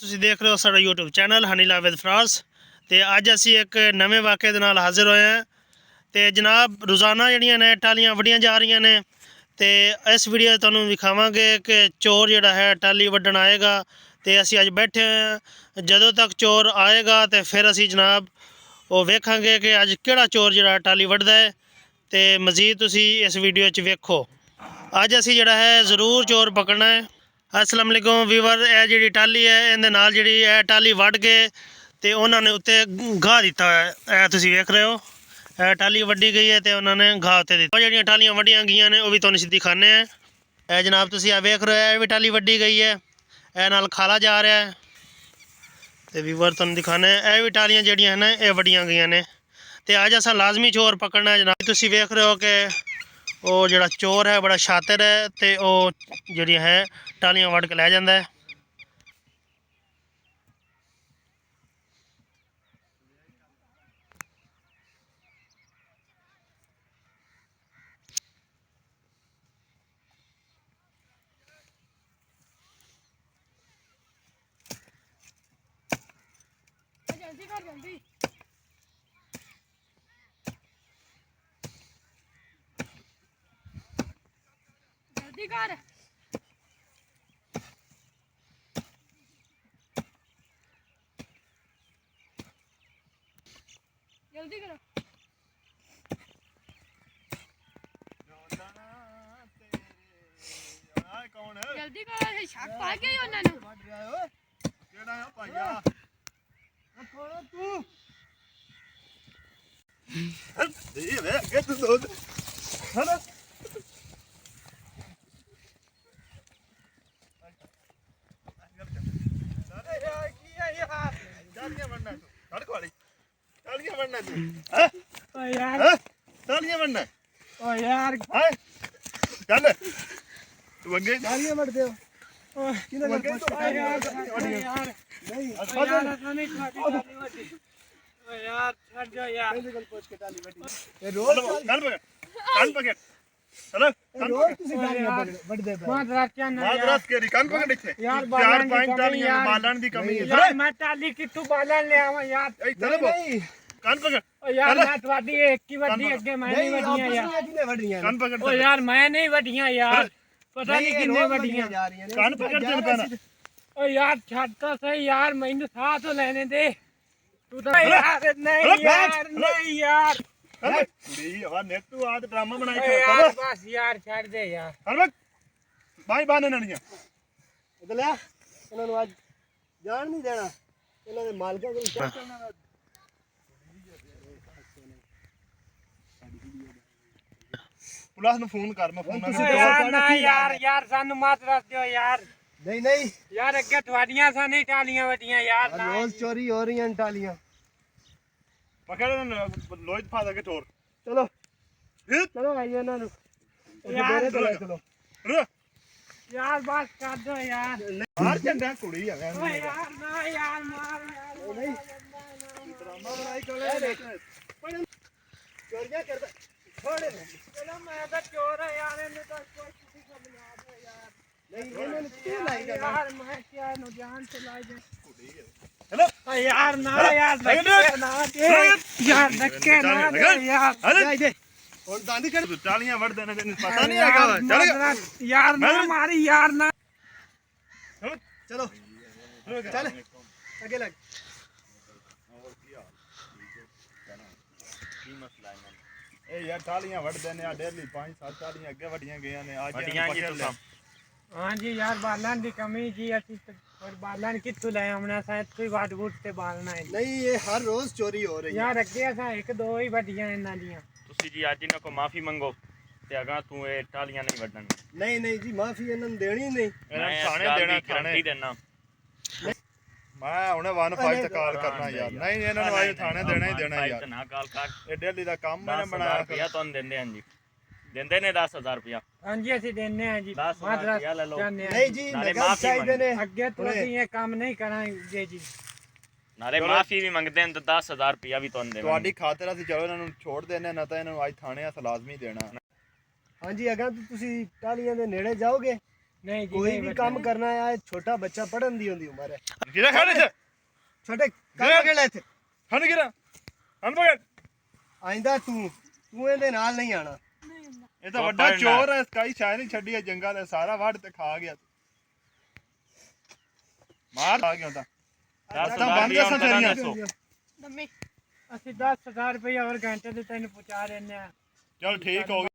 ਤੁਸੀਂ ਦੇਖ ਰਹੇ ਹੋ ਸਾਡਾ YouTube ਚੈਨਲ ਹਨੀ ਲਾਭ ਵਿਦ ਫਰਾਜ਼ ਤੇ ਅੱਜ ਅਸੀਂ ਇੱਕ ਨਵੇਂ ਵਾਕਿਏ ਦੇ ਨਾਲ ਹਾਜ਼ਰ ਹੋਏ ਹਾਂ। ਤੇ ਜਨਾਬ ਰੋਜ਼ਾਨਾ ਜਿਹੜੀਆਂ ਨੇ ਟਾਲੀਆਂ ਵੱਡੀਆਂ ਜਾ ਰਹੀਆਂ ਨੇ ਤੇ ਇਸ ਵੀਡੀਓ ਤੁਹਾਨੂੰ ਵਿਖਾਵਾਂਗੇ ਕਿ ਚੋਰ ਜਿਹੜਾ ਹੈ ਟਾਲੀ ਵੱਢਣ ਆਏਗਾ। ਤੇ ਅਸੀਂ ਅੱਜ ਬੈਠੇ ਹਾਂ, ਜਦੋਂ ਤੱਕ ਚੋਰ ਆਏਗਾ ਤੇ ਫਿਰ ਅਸੀਂ ਜਨਾਬ ਉਹ ਵੇਖਾਂਗੇ ਕਿ ਅੱਜ ਕਿਹੜਾ ਚੋਰ ਜਿਹੜਾ ਟਾਲੀ ਵੱਢਦਾ ਹੈ। ਤੇ ਮਜ਼ੀਦ ਤੁਸੀਂ ਇਸ ਵੀਡੀਓ 'ਚ ਵੇਖੋ। ਅੱਜ ਅਸੀਂ ਜਿਹੜਾ ਹੈ ਜ਼ਰੂਰ ਚੋਰ ਪਕੜਨਾ ਹੈ। अस्सलाम वालेकुम ਵੀਵਰ, ਇਹ ਜਿਹੜੀ ਟਾਲੀ ਹੈ ਇਹਦੇ ਨਾਲ ਜਿਹੜੀ ਇਹ ਟਾਲੀ ਵੱਢ ਕੇ ਤੇ ਉਹਨਾਂ ਨੇ ਉੱਤੇ ਘਾਹ ਦਿੱਤਾ ਹੈ। ਇਹ ਤੁਸੀਂ ਵੇਖ ਰਹੇ ਹੋ, ਇਹ ਟਾਲੀ ਵੱਢੀ ਗਈ ਹੈ ਤੇ ਉਹਨਾਂ ਨੇ ਘਾਹ ਉੱਤੇ ਦਿੱਤਾ। ਜਿਹੜੀਆਂ ਟਾਲੀਆਂ ਵੱਢੀਆਂ ਗਈਆਂ ਨੇ ਉਹ ਵੀ ਤੁਹਾਨੂੰ ਅਸੀਂ ਦਿਖਾਉਂਦੇ ਹਾਂ। ਇਹ ਜਨਾਬ ਤੁਸੀਂ ਇਹ ਵੇਖ ਰਹੇ ਹੋ, ਇਹ ਵੀ ਟਾਲੀ ਵੱਢੀ ਗਈ ਹੈ, ਇਹ ਨਾਲ ਖਾਲਾ ਜਾ ਰਿਹਾ ਹੈ। ਤੇ ਵੀਵਰ ਤੁਹਾਨੂੰ ਦਿਖਾਉਂਦੇ ਹਾਂ, ਇਹ ਵੀ ਟਾਲੀਆਂ ਜਿਹੜੀਆਂ ਨੇ ਇਹ ਵੱਢੀਆਂ ਗਈਆਂ ਨੇ। ਤੇ ਅੱਜ ਅਸਾਂ ਲਾਜ਼ਮੀ ਚੋਰ ਪਕੜਨਾ ਹੈ ਜਨਾਬ। ਤੁਸੀਂ ਵੇਖ ਰਹੇ ਹੋ ਕਿ ਉਹ ਜਿਹੜਾ ਚੋਰ ਹੈ ਬੜਾ ਸ਼ਾਤਰ ਹੈ ਤੇ ਉਹ ਜਿਹੜੀਆਂ ਹੈ ਟਾਲੀਆਂ ਵੱਢ ਕੇ ਲੈ ਜਾਂਦਾ ਹੈ। जल्दी कर जल्दी जल्दी कर जल्दी करो जल्दी करो शक पा गई उन्होंने ਕਿਹੜਾ ਆ ਭਾਈਆ ਥੋੜਾ ਤੂੰ ਦੇ ਵੇ ਅੱਗੇ ਤੂੰ ਦੋ ਹਣਾ ਅਰੇ ਯਾਰ ਕੀ ਆ ਯਾਰ ਟਾਲੀਆਂ ਵੜਨਾ ਤੂੰ ਸੜਕ ਵਾਲੀ ਟਾਲੀਆਂ ਵੜਨਾ ਤੂੰ ਹੈ ओ यार ਟਾਲੀਆਂ ਵੜਨਾ ओ यार ਹੈ ਚੱਲ ਤੂੰ ਅੱਗੇ गालियां मत दो ओ ਕਿਹਨੇ ਲੱਗੇ यार यार ਨਹੀਂ ओ यार नहीं गाली मत ओ यार छोड़ दो यार ਗੱਲ ਪੁੱਛ ਕੇ ਟਾਲੀ ਵੱਡੀ ਇਹ ਰੋਜ਼ ਕੰਨ ਪਕੜ ਚਲੋ रोज ਤੁਸੀਂ गालियां ਵੱਢਦੇ ਪਏ ਮਾਦਰਾਸ ਕਿਆ ਨਾ ਮਾਦਰਾਸ ਕੇ ਕੰਨ ਪਕੜ ਇੱਥੇ यार ਚਾਰ ਪੰਜ ਟਾਲੀਆਂ ਬਾਲਣ ਦੀ ਕਮੀ ਹੈ यार मैं टाली कितू बालन ले आवा यार ਇੱਥੇ ਨਹੀਂ ਕੰਨ ਪਕੜ ओ यार मैं ਤੁਹਾਡੀ ਇੱਕ ਹੀ ਵੱਡੀ ਅੱਗੇ ਮੈਂ ਨਹੀਂ ਵੱਡੀਆਂ ਯਾਰ ਕਿਹਨੇ ਵੱਡੀਆਂ ਕੰਨ ਪਕੜ ओ यार मैं नहीं ਵੱਡੀਆਂ यार ਪਤਾ ਨਹੀਂ ਕਿੰਨੇ ਵੱਡੀਆਂ ਕੰਨ ਪਕੜ ਤੇ ਪੈਣਾ ओ यार ਛੱਡ ਤਾਂ ਸਹੀ यार ਮੈਨੂੰ ਸਾਹ ਤੋਂ ਲੈਣੇ ਦੇ ਤੂੰ ਤਾਂ यार नहीं यार ਕੁੜੀ ਹਵਾ ਨੇ ਤੂੰ ਆਦ ਡਰਾਮਾ ਬਣਾਈ ओ यार बस यार ਛੱਡ ਦੇ यार ਹਰਵਕ ਬਾਈ ਬਾਨੇ ਨਣੀਆਂ ਅਗਲਿਆ ਇਹਨਾਂ ਨੂੰ ਅੱਜ ਜਾਣ ਨਹੀਂ ਦੇਣਾ, ਇਹਨਾਂ ਦੇ ਮਾਲਕਾਂ ਕੋਲ ਚੈੱਕ ਕਰਨਾ। ਪੁਲਿਸ ਨੂੰ ਫੋਨ ਕਰ, ਮੈਂ ਫੋਨ ओ यार ना यार ਸਾਨੂੰ ਮਾਤ ਰਸ ਦਿਓ यार ਨਹੀਂ ਨਹੀਂ यार ਅੱਗੇ ਤੁਹਾਡੀਆਂ ਸਾਂ ਨਹੀਂ ਟਾਲੀਆਂ ਵੱਡੀਆਂ यार ਨਾ ਰੋਜ਼ ਚੋਰੀ ਹੋ ਰਹੀਆਂ ਨੇ ਟਾਲੀਆਂ। ਪਕੜ ਲੋਹੇ ਫਾ ਦੇ ਕੇ ਟੋਰ ਚਲੋ ਇਹ ਚਲੋ ਆਈਏ ਇਹਨਾਂ ਨੂੰ यार ਡੇਰੇ ਤੇ ਲੈ ਚਲੋ। ਰ यार बस कर दो यार ਬਾਹਰ ਝੰਡਾ ਕੁੜੀ ਆ ਗਿਆ ओ यार ना यार मार यार ਨਹੀਂ ਡਰਾਮਾ ਬਣਾਈ ਕੋਲੇ ਚੋਰੀਆਂ ਕਰਦਾ ਛੋੜੇ ਨੇ। चलो मैं तो चोर है यार इन्हें तो कोई किसी को बुला दो यार ਨਹੀਂ ਇਹਨਾਂ ਨੂੰ ਕੀ ਲਾਈ ਜਾਣਾ। यार मैं क्या नु जान से लाई दे हेलो यार ना यार धक्के ना दे यार धक्के ना दे यार ਹਲੇ ਦੇ ਹੁਣ ਦੰਦ ਕੱਢ। ਤੂੰ ਟਾਲੀਆਂ ਵੜਦੇ ਨੇ ਤੈਨੂੰ ਪਤਾ ਨਹੀਂ ਹੈਗਾ ਚੱਲ ਗਿਆ यार ना मारी यार ना ਚਲੋ ਚੱਲ ਅੱਗੇ ਲੱਗ। ਇਹ ਯਾਰ ਟਾਲੀਆਂ ਵੜਦੇ ਨੇ ਆ ਡੇਲੀ 5-7 ਟਾਲੀਆਂ ਅੱਗੇ ਵੱਡੀਆਂ ਗਈਆਂ ਨੇ ਅੱਜ ਵੱਡੀਆਂ ਕੀ ਤੁਸੀਂ? हाँ जी यार बालन की कमी जी अच्छी और बालन कितों ले आमना शायद कोई वाट वूट से बालना है ਨਹੀਂ ਇਹ ਹਰ ਰੋਜ਼ ਚੋਰੀ ਹੋ ਰਹੀ ਹੈ। यार अगे असा एक दो ही वड्डियां इन्हां दियां ਤੁਸੀਂ ਜੀ ਅੱਜ ਇਹਨਾਂ ਕੋ ਮਾਫੀ ਮੰਗੋ ਤੇ ਅਗਾਂ ਤੂੰ ਇਹ ਟਾਲੀਆਂ ਨਹੀਂ ਵੱਢਣ। ਨਹੀਂ ਨਹੀਂ ਜੀ ਮਾਫੀ ਇਹਨਾਂ ਨੂੰ ਦੇਣੀ ਨਹੀਂ। ਇਹਨਾਂ ਨੂੰ ਥਾਣੇ ਦੇਣਾ ਗਾਰੰਟੀ ਦੇਣਾ। ਮੈਂ ਹੁਣੇ 1-5 ਤੇ ਕਾਲ ਕਰਨਾ ਯਾਰ ਨਹੀਂ ਇਹਨਾਂ ਨੂੰ ਅੱਜ ਥਾਣੇ ਦੇਣਾ ਹੀ ਦੇਣਾ ਯਾਰ ਨਾ ਕਾਲ ਕਰ ਇਹ ਡੇਲੀ ਦਾ ਕੰਮ ਮੈਨੇ 10,000 ਬਣਾਇਆ ਰੁਪਇਆ ਤੁਹਾਨੂੰ ਦਿੰਦੇ ਹਾਂ ਜੀ, ਦਿੰਦੇ ਨੇ 10,000 ਰੁਪਇਆ। हाँ जी असि देने हैं जी 10,000 रुपया ले लो। चाहने हैं। ਨਹੀਂ ਜੀ ਨਾਲੇ ਨਗਦ ਮਾਫ਼ੀ ਚਾਹੀਦੇ ਨੇ। अगे तो असि ये काम नहीं करांगे जी ਨਾਲੇ ਮਾਫੀ ਵੀ ਮੰਗਦੇ ਨੇ ਤਾਂ 10,000 ਰੁਪਇਆ ਵੀ ਤੁਹਾਨੂੰ ਦੇਵਾਂਗੇ। ਤੁਹਾਡੀ ਖਾਤਰ ਅਸੀਂ ਚਲੋ ਇਹਨਾਂ ਨੂੰ ਛੋੜ ਦੇਣੇ ਨਾ ਤਾਂ ਇਹਨਾਂ ਨੂੰ ਅੱਜ ਥਾਣੇ ਆ ਲਾਜ਼ਮੀ ਦੇਣਾ। ਹਾਂਜੀ ਅਗਾਂ ਤੋਂ ਤੁਸੀਂ ਟਾਲੀਆਂ ਦੇ ਨੇੜੇ ਜਾਓਗੇ ਨਹੀਂ ਜੀ ਕੋਈ ਨਹੀਂ ਵੀ ਵੱਢਣਾ। ਕੰਮ ਕਰਨਾ ਹੈ ਛੋਟਾ ਬੱਚਾ ਪੜਨ ਦੀ ਹੁੰਦੀ ਉਮਰ ਹੈ ਗਿਰਾ ਖਾਣੇ ਚ ਛੋਟੇ ਕੰਮ ਕਰ ਲੈ ਇੱਥੇ ਹਣ ਗਿਰਾ ਹਣ ਪਕੜ ਆਇੰਦਾ ਤੂੰ ਇਹਦੇ ਨਾਲ ਨਹੀਂ ਆਣਾ ਇਹ ਤਾਂ ਵੱਡਾ ਚੋਰ ਹੈ ਸਕਾਈ ਸ਼ਾਇਦ ਨਹੀਂ ਛੱਡੀ ਹੈ ਜੰਗਲ ਹੈ ਸਾਰਾ ਵੱਢ ਤੇ ਖਾ ਗਿਆ ਮਾਰ ਆ ਗਿਆ ਤਾਂ ਤਾਂ ਬੰਦ ਜਾ ਸਫੇਰੀਆਂ ਅਸੀਂ 10,000 ਰੁਪਏ ਹੋਰ ਘੰਟੇ ਦੇ ਤੈਨੂੰ ਪਹੁੰਚਾ ਰਹੇ ਨੇ ਚਲ ਠੀਕ ਹੋ ਗਿਆ